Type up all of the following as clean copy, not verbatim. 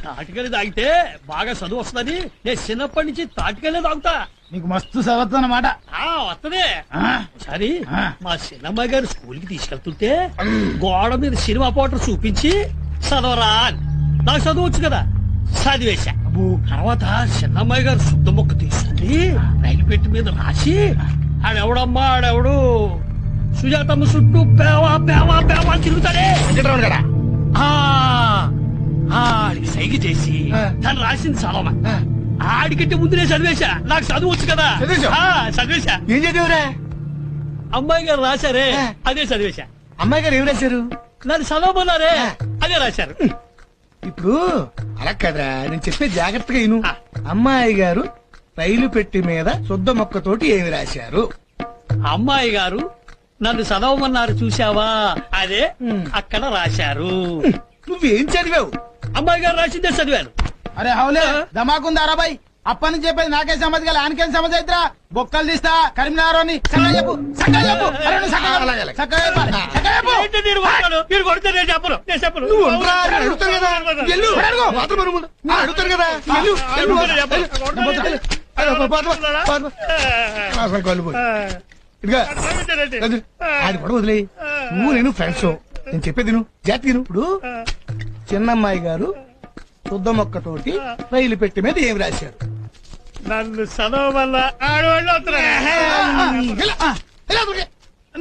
తాటికల్లి తాగితే బాగా చదువు వస్తుందని నేను చిన్నప్పటి నుంచి తాటికల్లే తాగుతా. నీకు మస్తు చదువుతా అన్నమాట. వస్తదే. సరే మా చిన్నమ్మాయి గారు స్కూల్ కి తీసుకెళ్తుంటే గోడ మీద సినిమా పోటర్ చూపించి చదవరా అని. నాకు చదవచ్చు కదా, చదివేశా. తర్వాత చిన్నమ్మాయి గారు శుద్ధ మొక్క తీసుకుని రైలు పెట్టి మీద రాసి ఆడెవడమ్మా ఆడెవడు సుజాతమ్మ చుట్టూ పేవా పేవా పేవా తిరుగుతాడే కదా ఆడికి సైకి చేసి తను రాసింది చదవమని. ఆడికంటే ముందునే చదివేశా. నాకు చదువచ్చు కదా, చదివేశా. ఏం చదివారా? అమ్మాయి గారు రాశారే అదే చదివేశా. అమ్మాయి గారు ఏం రాశారు? నన్ను చదవమన్నారే అదే రాశారు. ఇప్పుడు అలా కదరా, నేను చెప్పే జాగ్రత్తగా విను. అమ్మాయి గారు రైలు పెట్టి మీద శుద్ధ మొక్కతోటి ఏమి రాశారు? అమ్మాయి గారు నన్ను చదవమన్నారు చూసావా, అదే అక్కడ రాశారు. నువ్వేం చదివావు? అమ్మాయి గారు రాసిందే చదివాను. అరే హౌలే ధమాకుందారా బాయ్, అప్పని నుంచి చెప్పేది నాకే సమజ్ గల ఆయనకేం సమజ్ అవుతురా? బొక్కలు తీస్తా కరీంనగర్ అని సగం చెప్పు, సగం చెప్పు. అరే నువ్వు సగం సగం చెప్పాలి, సగం చెప్పు. ఏంటి మీరు కొడతారు? మీరు కొడితే నేను చెప్పను, నేను చెప్పను. నువ్వు ఉండరా, నేను అడుగుతాను కదా. వెళ్ళు. మాత్రం అడుగు. నేను అడుగుతాను కదా. వెళ్ళు. అసలు కళ్ళు పోయి. ఇదిగా ఆయన కూడా వదిలే. నువ్వు నేను ఫ్రెండ్స్, నేను చెప్పేది నువ్వు జాతి. ఇప్పుడు చిన్నమ్మాయి గారు శుద్ధ మొక్కతోటి రైలు పెట్టి మీద ఏమి రాశారు? నన్ను చదవమల్ల ఆడవాళ్ళు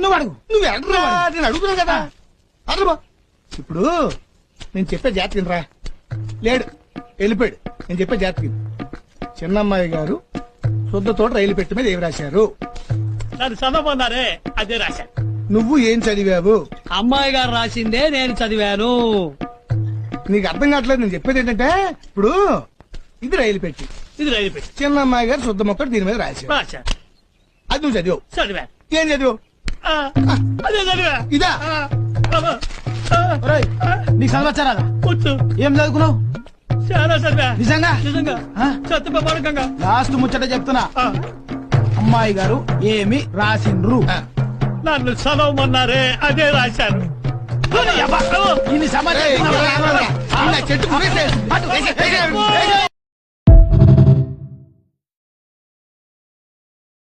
నువ్వు అడుగు. నువ్వు ఎడరా, నేను అడుగుతున్నావు కదా. అదరు ఇప్పుడు నేను చెప్పే జాతి రా. లేడు, వెళ్ళిపోయాడు. నేను చెప్పే జాతి. చిన్నమ్మాయి గారు శుద్ధతోటి రైలు పెట్టి మీద ఏమి రాశారు? నన్ను చదవమన్నారే అదే రాశాను. నువ్వు ఏం చదివావు? అమ్మాయి గారు రాసిందే నేను చదివాను. నీకు అర్థం కావట్లేదు. నేను చెప్పేది ఏంటంటే, ఇప్పుడు ఇది రైలు పెట్టి, ఇది రైలు పెట్టి చిన్నమ్మాయి గారు శుద్ధ మొక్కలు దీని మీద రాశారు. అది నువ్వు చదివావు. చదివాను. ఏం చదివావు? అదే చదివా. ఇదా? నీకు చదవచ్చారా? వచ్చు. ఏం చదువుకున్నావు? చాలా చదివా. నిజంగా? నిజంగా సత్యపడకంగా. లాస్ట్ ముచ్చట చెప్తున్నా, అమ్మాయి గారు ఏమి రాసిండ్రు? నన్ను చదవమన్నారే అదే రాశాను. ఇన్ని సమాచారం చెట్టు